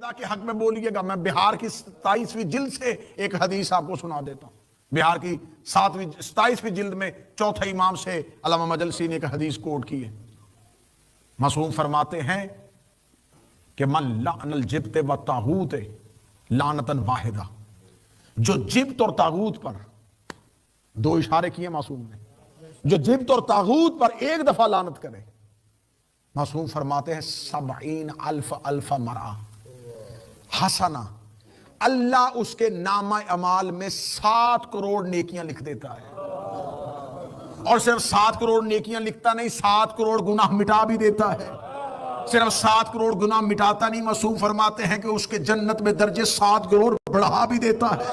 خدا کے حق میں بولیے گا. میں بہار کی 27ویں جلد سے ایک حدیث آپ کو سنا دیتا ہوں. بہار کی 27ویں جلد میں چوتھے امام سے علامہ مجلسی نے ایک حدیث کوٹ کی ہے. معصوم فرماتے ہیں کہ من لعن الجبت و طاغوت لعنتاً واحدہ, جو جبت اور طاغوت پر, دو اشارے کیے معصوم نے, جو جبت اور طاغوت پر ایک دفعہ لعنت کرے, معصوم فرماتے ہیں 70,000 مرہ حسنہ, اللہ اس کے نامہ اعمال میں 7 کروڑ نیکیاں لکھ دیتا ہے. اور صرف 7 کروڑ نیکیاں لکھتا نہیں, 7 کروڑ گناہ مٹا بھی دیتا ہے. صرف 7 کروڑ گناہ مٹاتا نہیں, معصوم فرماتے ہیں کہ اس کے جنت میں درجے 7 کروڑ بڑھا بھی دیتا ہے.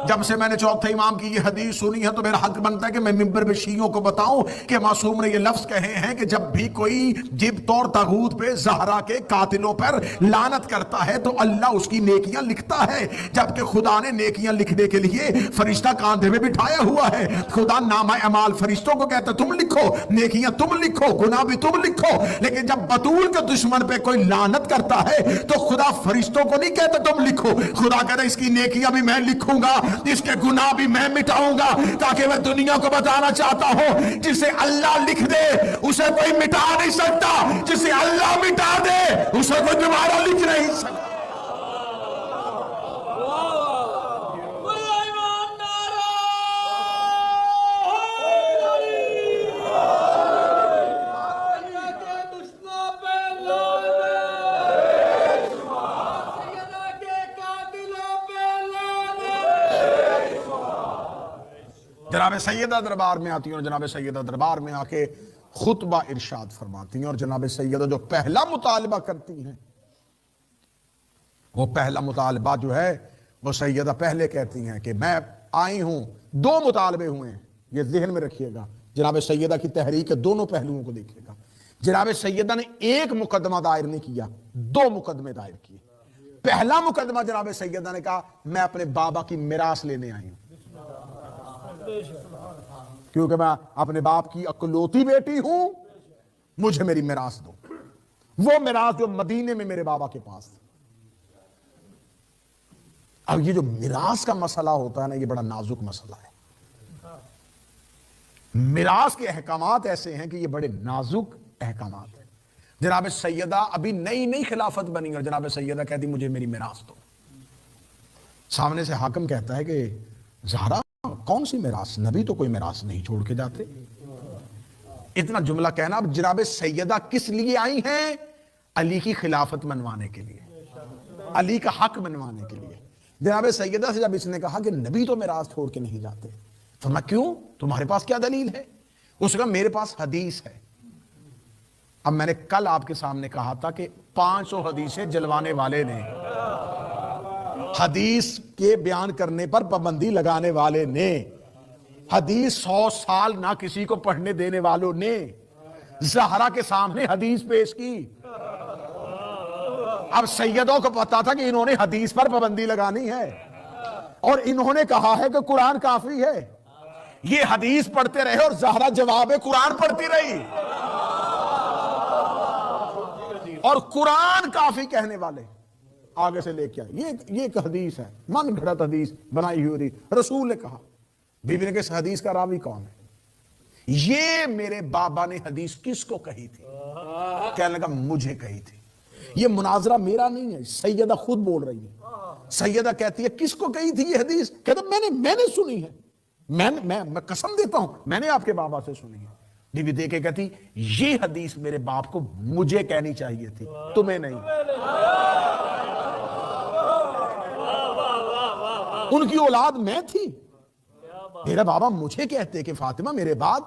جب سے میں نے چوتھے امام کی یہ حدیث سنی ہے تو میرا حق بنتا ہے کہ میں منبر میں شیعوں کو بتاؤں کہ معصوم نے یہ لفظ کہے ہیں کہ جب بھی کوئی جبت اور طاغوت پہ, زہرا کے قاتلوں پر لعنت کرتا ہے تو اللہ اس کی نیکیاں لکھتا ہے. جبکہ خدا نے نیکیاں لکھنے کے لیے فرشتہ کاندھے میں بٹھایا ہوا ہے. خدا نامہ اعمال فرشتوں کو کہتا ہے تم لکھو, نیکیاں تم لکھو, گناہ بھی تم لکھو. لیکن جب بطول کے دشمن پہ کوئی لعنت کرتا ہے تو خدا فرشتوں کو نہیں کہتا تم لکھو, خدا کہتا ہے اس کی نیکیاں بھی میں لکھوں گا, اس کے گناہ بھی میں مٹاؤں گا. تاکہ میں دنیا کو بتانا چاہتا ہوں جسے اللہ لکھ دے اسے کوئی مٹا نہیں سکتا, جسے اللہ مٹا دے اسے کوئی دوبارہ لکھ نہیں سکتا. جناب سیدہ دربار میں آتی ہیں اور جناب سیدہ دربار میں آ کے خطبہ ارشاد فرماتی ہیں. اور جناب سیدہ جو پہلا مطالبہ کرتی ہیں, وہ پہلا مطالبہ جو ہے وہ سیدہ پہلے کہتی ہیں کہ میں آئی ہوں, 2 مطالبے ہوئے ہیں, یہ ذہن میں رکھیے گا. جناب سیدہ کی تحریک کے دونوں پہلوؤں کو دیکھیے گا. جناب سیدہ نے ایک مقدمہ دائر نہیں کیا, 2 مقدمے دائر کیے. پہلا مقدمہ جناب سیدہ نے کہا میں اپنے بابا کی میراث لینے آئی ہوں, کیونکہ میں اپنے باپ کی اکلوتی بیٹی ہوں, مجھے میری میراث دو. وہ میراث جو مدینے میں میرے بابا کے پاس. اب یہ جو میراث کا مسئلہ ہوتا ہے نا, یہ بڑا نازک مسئلہ ہے. میراث کے احکامات ایسے ہیں کہ یہ بڑے نازک احکامات ہیں. جناب سیدہ ابھی نئی خلافت بنی اور جناب سیدہ کہتی مجھے میری میراث دو. سامنے سے حاکم کہتا ہے کہ زہرا کون سی میراث, نبی تو کوئی میراث نہیں چھوڑ کے جاتے. اتنا جملہ کہنا. اب جناب سیدہ کس لیے آئی ہیں؟ علی کی خلافت منوانے کے لیے, علی کا حق منوانے کے لیے. جناب سیدہ سے جب اس نے کہا کہ نبی تو میراث چھوڑ کے نہیں جاتے, تو میں کیوں, تمہارے پاس کیا دلیل ہے؟ اس کا میرے پاس حدیث ہے. اب میں نے کل آپ کے سامنے کہا تھا کہ 500 حدیثیں جلوانے والے نے, حدیث کے بیان کرنے پر پابندی لگانے والے نے, حدیث 100 سال نہ کسی کو پڑھنے دینے والوں نے زہرا کے سامنے حدیث پیش کی. اب سیدوں کو پتا تھا کہ انہوں نے حدیث پر پابندی لگانی ہے اور انہوں نے کہا ہے کہ قرآن کافی ہے. یہ حدیث پڑھتے رہے اور زہرا جواب قرآن پڑھتی رہی, اور قرآن کافی کہنے والے آگے سے لے کے آئے. یہ ایک حدیث ہے, من گھڑت حدیث بنائی ہوئی. رسول نے کہا, بی بی نے کہ اس حدیث کا راوی کون ہے؟ یہ میرے بابا نے حدیث کس کو کہی تھی؟ کہنے لگا مجھے کہی تھی. یہ مناظرہ میرا نہیں ہے, سیدہ خود بول رہی ہے. سیدہ کہتی ہے کس کو کہی تھی یہ حدیث؟ کہتا میں نے سنی ہے, میں قسم دیتا ہوں میں نے آپ کے بابا سے سنی ہے. بی بی دے کے کہتی یہ حدیث میرے باپ کو مجھے کہنی چاہیے تھی, تمہیں نہیں. ان کی اولاد میں تھی, میرا بابا مجھے کہتے کہ فاطمہ میرے بعد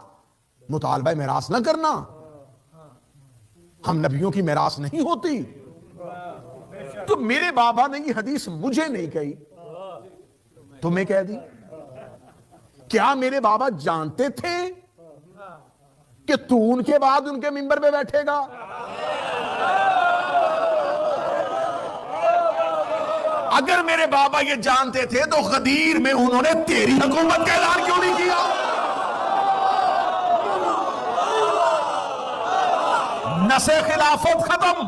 مطالبہ میراث نہ کرنا, ہم نبیوں کی میراث نہیں ہوتی. تو میرے بابا نے یہ حدیث مجھے نہیں کہی, تمہیں کہہ دی. کیا میرے بابا جانتے تھے کہ تو ان کے بعد ان کے منبر پہ بیٹھے گا؟ اگر میرے بابا یہ جانتے تھے تو غدیر میں انہوں نے تیری حکومت کا اعلان کیوں نہیں کیا؟ نسے خلافت ختم.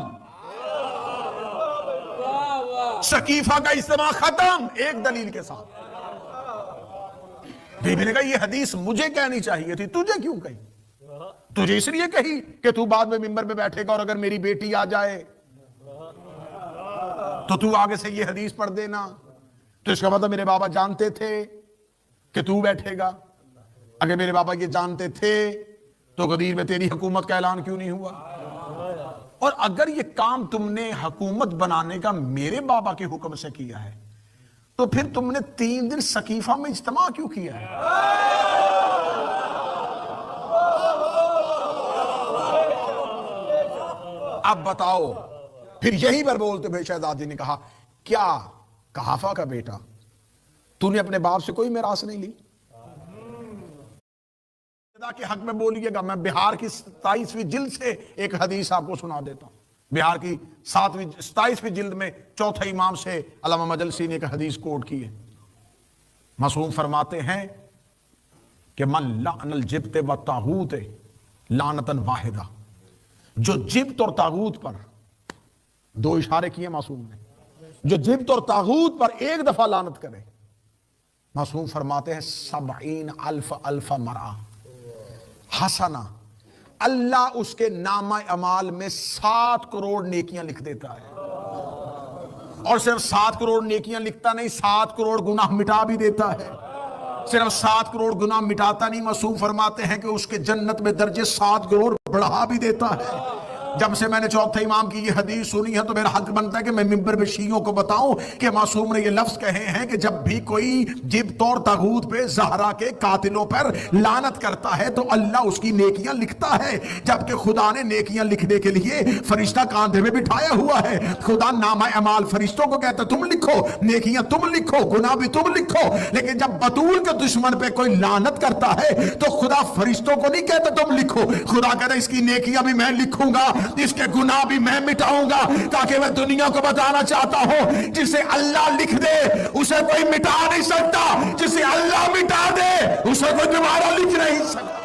سقیفہ کا اجتماع ختم ایک دلیل کے ساتھ. بی بی نے کہا یہ حدیث مجھے کہنی چاہیے تھی, تجھے کیوں کہی؟ تجھے اس لیے کہی کہ تو بعد میں ممبر پہ بیٹھے گا اور اگر میری بیٹی آ جائے تو آگے سے یہ حدیث پڑھ دینا. تو اس کا مطلب میرے بابا جانتے تھے کہ تو بیٹھے گا. اگر میرے بابا یہ جانتے تھے تو غدیر میں تیری حکومت کا اعلان کیوں نہیں ہوا؟ اور اگر یہ کام تم نے حکومت بنانے کا میرے بابا کے حکم سے کیا ہے تو پھر تم نے 3 دن سقیفہ میں اجتماع کیوں کیا ہے؟ اب بتاؤ. پھر یہی پر بولتے ہوئے شہزادی نے کہا کیا قحافہ کا بیٹا تو نے اپنے باپ سے کوئی میراث نہیں لی؟ کے حق میں بولیے گا. میں بہار کی 27ویں جلد سے ایک حدیث آپ کو سنا دیتا ہوں. بہار کی 27ویں جلد میں چوتھے امام سے علامہ مجلسی نے ایک حدیث کوٹ کی ہے. معصوم فرماتے ہیں کہ من لعن الجبت و طاغوت لعنتاً واحدہ, جو جبت اور طاغوت پر 2 اشارے کیے معصوم نے, جو جبت اور طاغوت پر ایک دفعہ لعنت کرے, معصوم فرماتے ہیں 70,000 مرہ حسنہ, اللہ اس کے نامہ اعمال میں 7 کروڑ نیکیاں لکھ دیتا ہے. اور صرف 7 کروڑ نیکیاں لکھتا نہیں, 7 کروڑ گناہ مٹا بھی دیتا ہے. صرف 7 کروڑ گناہ مٹاتا نہیں, معصوم فرماتے ہیں کہ اس کے جنت میں درجے 7 کروڑ بڑھا بھی دیتا ہے. جب سے میں نے چوتھے امام کی یہ حدیث سنی ہے تو میرا حق بنتا ہے کہ میں ممبر پہ شیعوں کو بتاؤں کہ معصوم نے یہ لفظ کہے ہیں کہ جب بھی کوئی جبت اور طاغوت پہ زہرا کے قاتلوں پر لعنت کرتا ہے تو اللہ اس کی نیکیاں لکھتا ہے, جبکہ خدا نے نیکیاں لکھنے کے لیے فرشتہ کاندھے میں بٹھایا ہوا ہے. خدا نامہ اعمال فرشتوں کو کہتا ہے تم لکھو, نیکیاں تم لکھو, گناہ بھی تم لکھو. لیکن جب بطول کے دشمن پہ کوئی لعنت کرتا ہے تو خدا فرشتوں کو نہیں کہتا تم لکھو, خدا کہتا ہے اس کی نیکیاں بھی میں لکھوں گا, اس کے گناہ بھی میں مٹاؤں گا. تاکہ میں دنیا کو بتانا چاہتا ہوں جسے اللہ لکھ دے اسے کوئی مٹا نہیں سکتا, جسے اللہ مٹا دے اسے کوئی دوبارہ لکھ نہیں سکتا.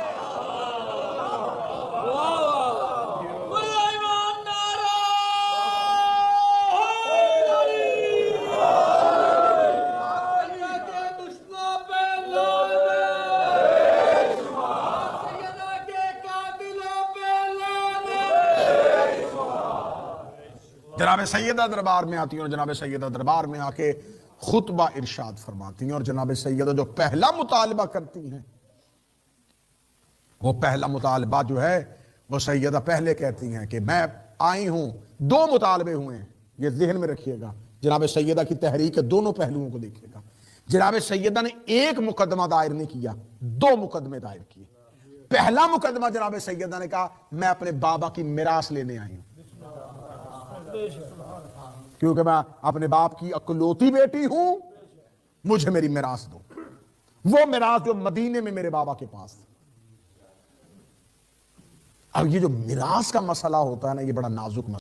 جناب سیدہ دربار میں آتی ہیں اور جناب سیدہ دربار میں آ کے خطبہ ارشاد فرماتی ہیں, اور جناب سیدہ جو پہلا مطالبہ کرتی ہیں وہ پہلا مطالبہ جو ہے وہ سیدہ پہلے کہتی ہیں کہ میں آئی ہوں, 2 مطالبے ہوئے ہیں, یہ ذہن میں رکھیے گا. جناب سیدہ کی تحریک کے دونوں پہلوؤں کو دیکھیے گا. جناب سیدہ نے ایک مقدمہ دائر نہیں کیا, 2 مقدمے دائر کیے. پہلا مقدمہ جناب سیدہ نے کہا میں اپنے بابا کی میراث لینے آئی ہوں, کیونکہ میں اپنے باپ کی اکلوتی بیٹی ہوں, مجھے میری میراث دو. وہ میراث جو مدینے میں میرے بابا کے پاس تھا. اب یہ جو میراث کا مسئلہ ہوتا ہے نا, یہ بڑا نازک مسئلہ